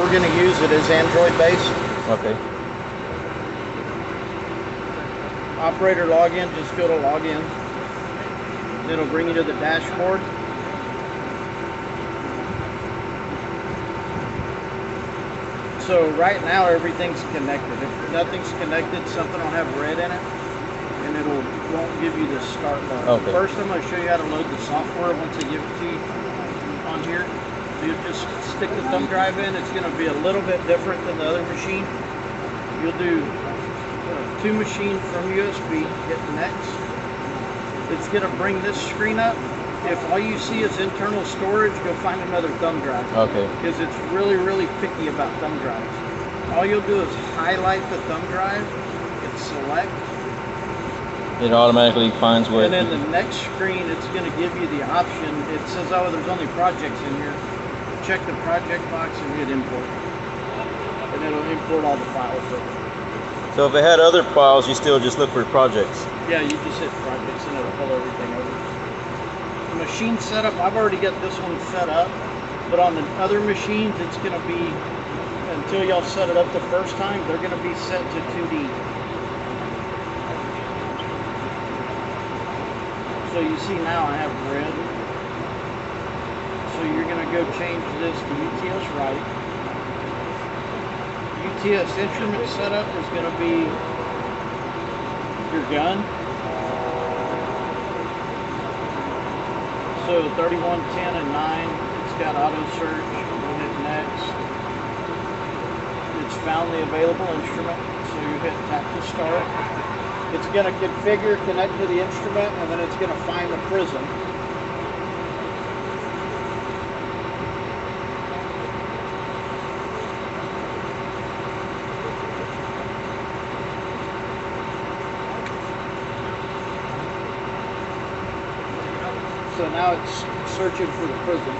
we're going to use, it is Android based. Okay. Operator login, just go to login. It'll bring you to the dashboard. So right now everything's connected. If nothing's connected, something will have red in it, and won't give you the start button. Okay. First, I'm going to show you how to load the software once I give it to you on here. You just stick the thumb drive in. It's going to be a little bit different than the other machine. You'll do two machines from USB, hit next. It's going to bring this screen up. If all you see is internal storage, go find another thumb drive. Okay. Because it's really, really picky about thumb drives. All you'll do is highlight the thumb drive, hit select. It automatically finds where. And then the next screen, it's going to give you the option. It says, oh, there's only projects in here. Check the project box and hit import. And it'll import all the files over. So if it had other files, you still just look for projects? Yeah, you just hit projects and it'll pull everything over. The machine setup, I've already got this one set up. But on the other machines, it's going to be, until y'all set it up the first time, they're going to be set to 2D. So you see now I have red. So you're going to go change this to UTS right. UTS instrument setup is going to be your gun. So 31, 10, and 9, it's got auto search. We'll hit next. It's found the available instrument. So you hit tap to start. It's going to configure, connect to the instrument, and then it's going to find the prism. So now it's searching for the prism.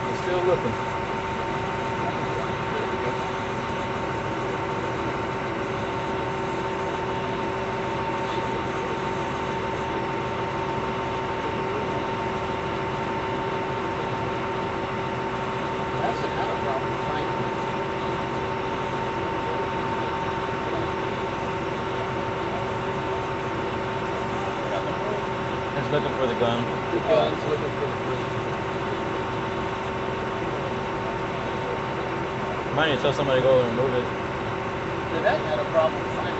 It's still looking. That's another problem. It's looking for the gun. It's looking for the prism. Might need to tell somebody to go and move it. That had a problem finding it.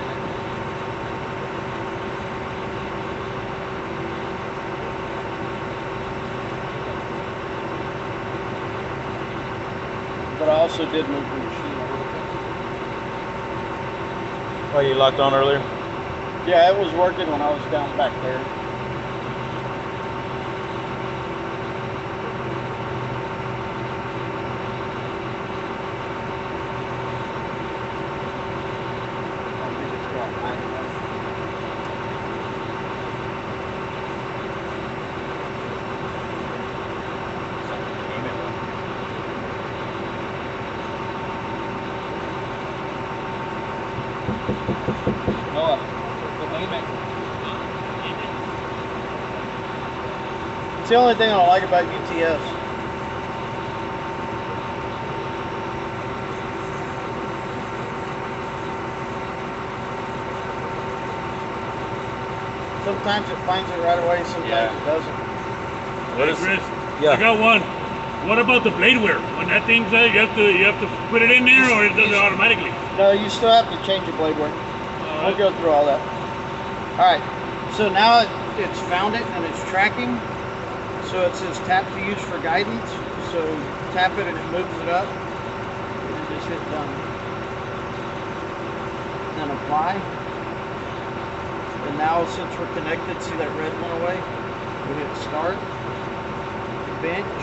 But I also did move the machine a little bit. Oh, you locked on earlier? Yeah, it was working when I was down back there. I think it's got high enough. It's the only thing I don't like about UTS. Sometimes it finds it right away, sometimes it doesn't. What is Chris, Yeah. I got one. What about the bladeware? When that thing's there, you have to put it in there, or it does it automatically? No, you still have to change your blade work. We'll go through all that. Alright, so now it's found it and it's tracking. So it says tap to use for guidance. So tap it and it moves it up. And just hit done. Then apply. And now since we're connected, see that red went away? We hit start. Bench.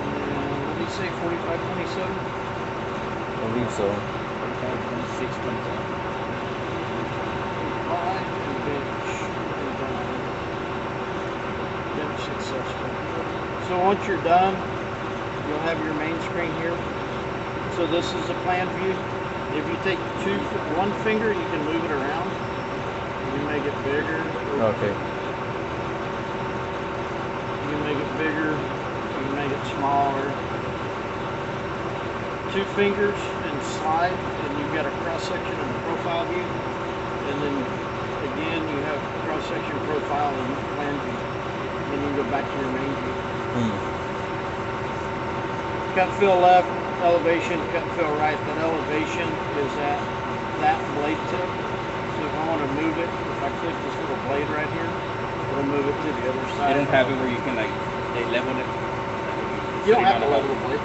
And let me say 4527. I believe so. 4526 comes up. Apply and bench. And done. Bench successful. So once you're done, you'll have your main screen here. So this is a plan view. If you take one finger, you can move it around. You can make it bigger. Okay. You can make it bigger. You can make it smaller. 2 fingers and slide, and you've got a cross section and a profile view. And then again, you have cross section, profile, and plan view. Then you go back to your main view. Cut fill left, elevation, cut fill right. That elevation is at that blade tip. So if I want to move it, if I click this little blade right here, it'll move it to the other side. You don't have it where you can like they level it. You don't have to level the blade.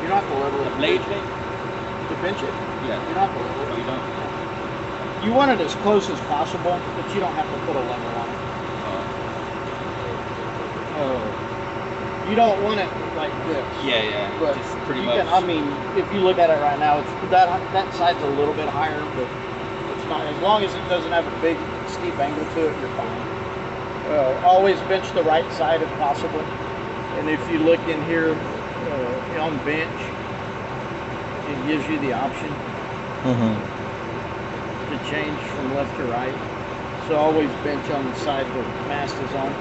You don't have to level The blade thing? to pinch it. Yeah. You don't have to level Oh, it. you don't. You want it as close as possible, but you don't have to put a level on it. You don't want it like this. Yeah, yeah. But Just pretty you much. can, I mean, if you look at it right now, it's that side's a little bit higher, but it's not. As long as it doesn't have a big steep angle to it, you're fine. Always bench the right side if possible. And if you look in here on bench, it gives you the option to change from left to right. So always bench on the side the mast is on.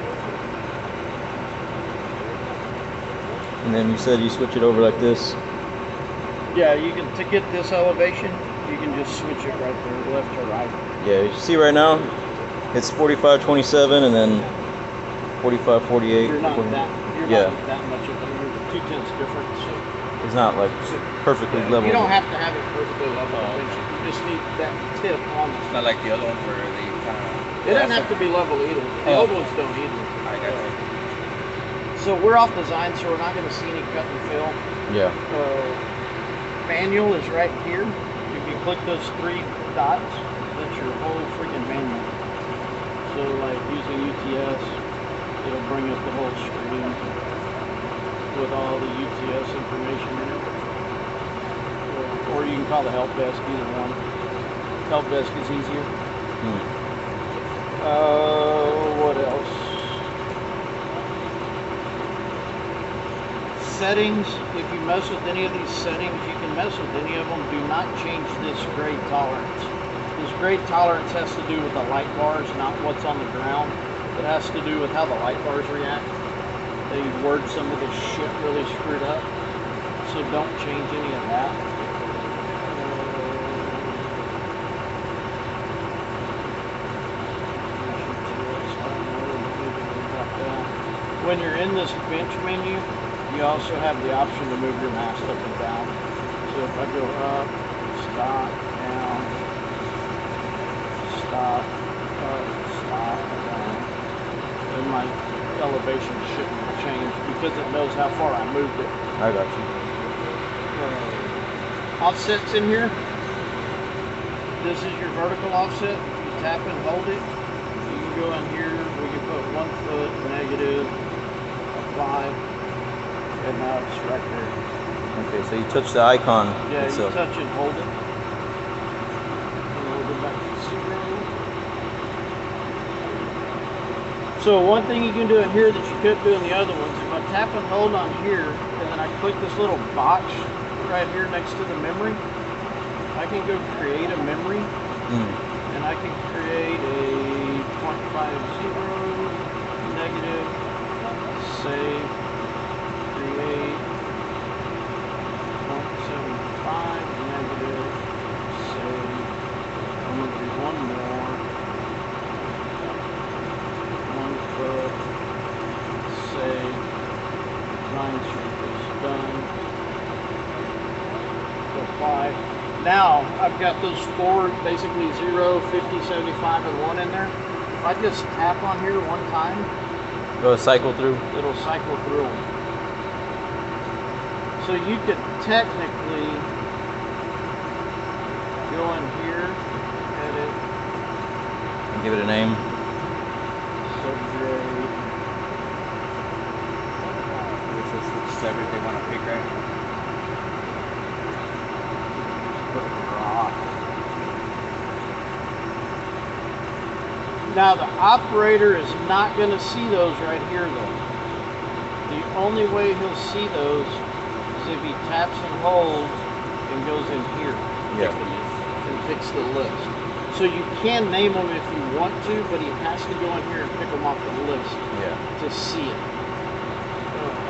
And then you said you switch it over like this. Yeah, you can, to get this elevation, you can just switch it right there, left or right. Yeah, you see right now, it's 45-27 and then 45-48. You're not that much of it. You're 2/10 difference. So It's not like perfectly level. you don't have to have it perfectly level. You just need that tip on it. It's not like the other ones where they kind of. It doesn't have to be level either. The old ones don't either. I got it. So we're off design, so we're not going to see any cut and fill. Yeah. Manual is right here. If you click those 3 dots, that's your whole freaking manual. So like using UTS, it'll bring up the whole screen with all the UTS information in it. Or you can call the help desk, either one. Help desk is easier. What else? Settings, if you mess with any of these settings, you can mess with any of them. Do not change this grade tolerance. This grade tolerance has to do with the light bars, not what's on the ground. It has to do with how the light bars react. They word some of this shit really screwed up. So don't change any of that. When you're in this bench menu, you also have the option to move your mast up and down. So if I go up, stop, down, stop, up, stop, down, then my elevation shouldn't change because it knows how far I moved it. I got you. Offsets in here. This is your vertical offset. You tap and hold it. You can go in here. We can put 1 foot, negative, apply. And now it's right there. Okay, so you touch the icon Yeah, itself. you touch and hold it. And we'll go back to 0. So one thing you can do in here that you couldn't do in the other ones, if I tap and hold on here, and then I click this little box right here next to the memory, I can go create a memory, and I can create a 0.50 negative, save, create 0.75 negative, save. I'm going to do one more. 1 foot, save. Line sweep is done. Apply. Now I've got those 4, basically 0, 50, 75, and 1 in there. If I just tap on here one time, Go cycle through. it'll cycle through them. So you could technically go in here, edit, And give it a name. subgrade, Which separate they want to pick, right? put rock. Now the operator is not going to see those right here though. The only way he'll see those is if he taps and holds and goes in here. Yeah. And picks the list. So you can name them if you want to, but he has to go in here and pick them off the list to see it.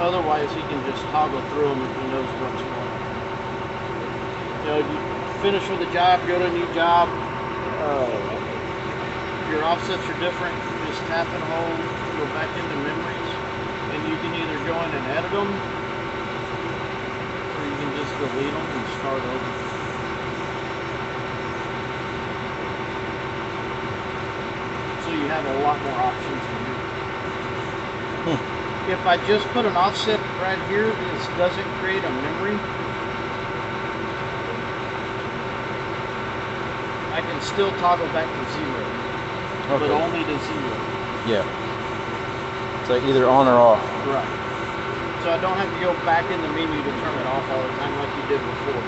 Otherwise, he can just toggle through them if he knows what's going on. You know, you finish with a job, go to a new job. Your offsets are different. Just tap and hold, go back into memories, and you can either go in and edit them, or you can just delete them and start over. So you have a lot more options here. If I just put an offset right here, this doesn't create a memory. I can still toggle back to 0, but only to 0. Yeah. So either on or off. Right. So I don't have to go back in the menu to turn it off all the time like you did before.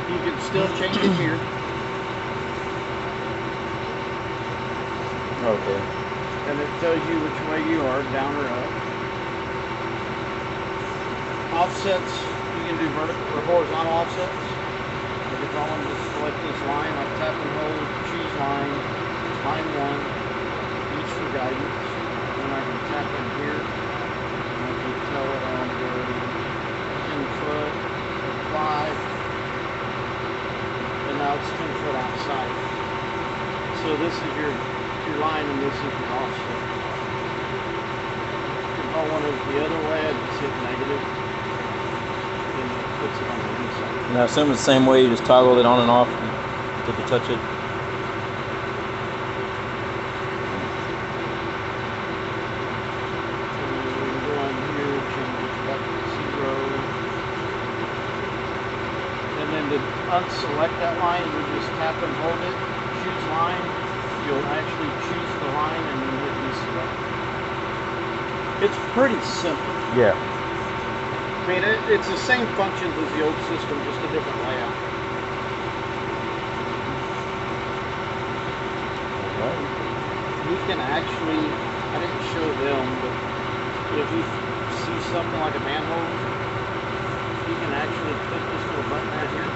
You can still change it here. Okay. And it tells you which way you are, down or up. Offsets, you can do vertical or horizontal offsets. Like if I want to select this line, I'll tap and hold, choose line 1, each for guidance. And I can tap in here, and I can tell it I want to go 10 foot, 5, and now it's 10 foot outside. So this is your line and this is your offset. If I want it the other way, I just hit negative. Then it puts it on the inside. Now, I assume it's the same way you just toggle it on and off to touch it. Go on here, change it back to 0. And then to unselect that line, you just tap and hold it, choose line. You'll actually choose the line and then hit deselect. It's pretty simple. Yeah. I mean, it's the same functions as the old system, just a different layout. You can actually, I didn't show them, but if you see something like a manhole, you can actually click this little button right here.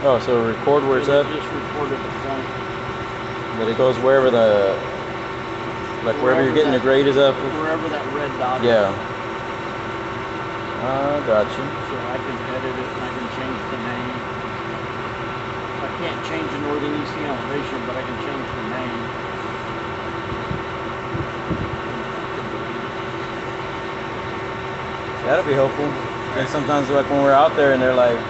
Oh, so record where it's at? Just recorded the point. But it goes wherever the, like wherever you're getting the grade is up? Wherever that red dot is. Yeah. Got you. So I can edit it and I can change the name. I can't change the northern eastern elevation, but I can change the name. That'll be helpful. And sometimes like when we're out there and they're like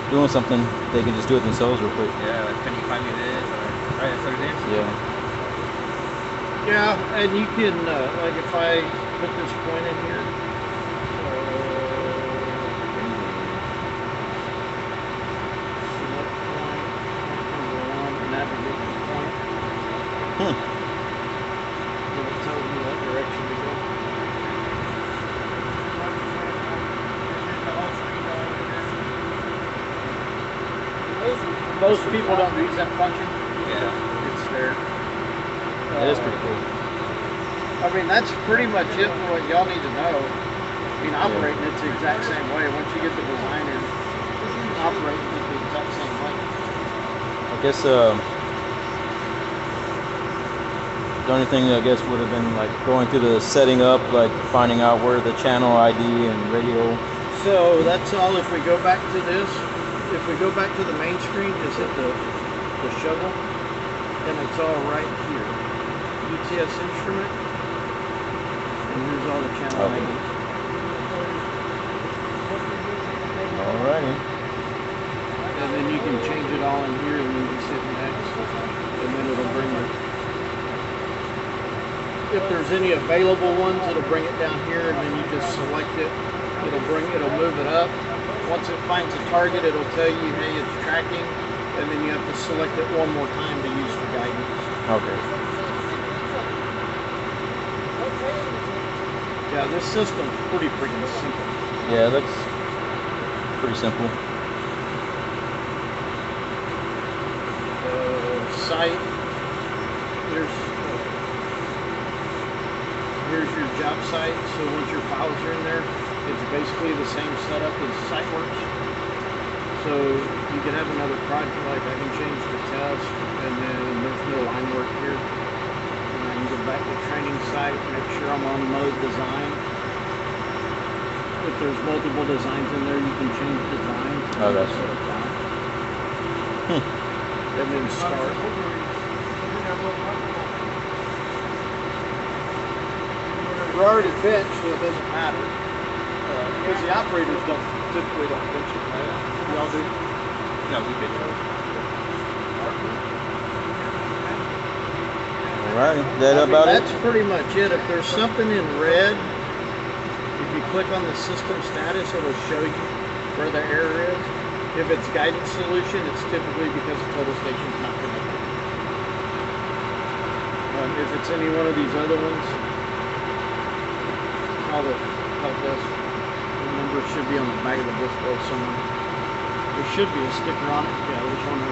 doing something, they can just do it themselves real quick. Yeah, like can you find me this? Or right, that's what it is? Yeah. Yeah, and you can, like if I put this point in here, select point, number 1, navigate to point. And it tells me what direction to go. Most people don't use that function. Yeah. It's there. That is pretty cool. I mean, that's pretty much it for what y'all need to know. I mean, operating it's the exact same way. Once you get the designer, operating it the exact same way. I guess the only thing I guess would have been like going through the setting up, like finding out where the channel ID and radio. So that's all. If we go back to this, if we go back to the main screen, just hit the shovel, and it's all right here. UTS instrument, and here's all the channel IDs. Alrighty. And then you can change it all in here, and then just hit next, and then it'll bring it. If there's any available ones, it'll bring it down here, and then you just select it. It'll move it up. Once it finds a target, it'll tell you, hey, it's tracking, and then you have to select it one more time to use for guidance. Okay. Yeah, this system's pretty freaking simple. Yeah, it looks pretty simple. Site. Here's your job site. So once your files are in there, it's basically the same setup as SiteWorks. So you can have another project, like I can change the test, and then there's no line work here. And I can go back to training site, make sure I'm on mode design. If there's multiple designs in there, you can change designs. Oh, that's set it down. And then start. We're already benched, so it doesn't matter. Because the operators typically don't bench it, right? Y'all do? No, we did. Alrighty, that about it? That's pretty much it. If there's something in red, if you click on the system status, it'll show you where the error is. If it's guidance solution, it's typically because the total station's not connected. If it's any one of these other ones, call the help desk. The number should be on the back of the display somewhere. There should be a sticker on it. Yeah, there's one right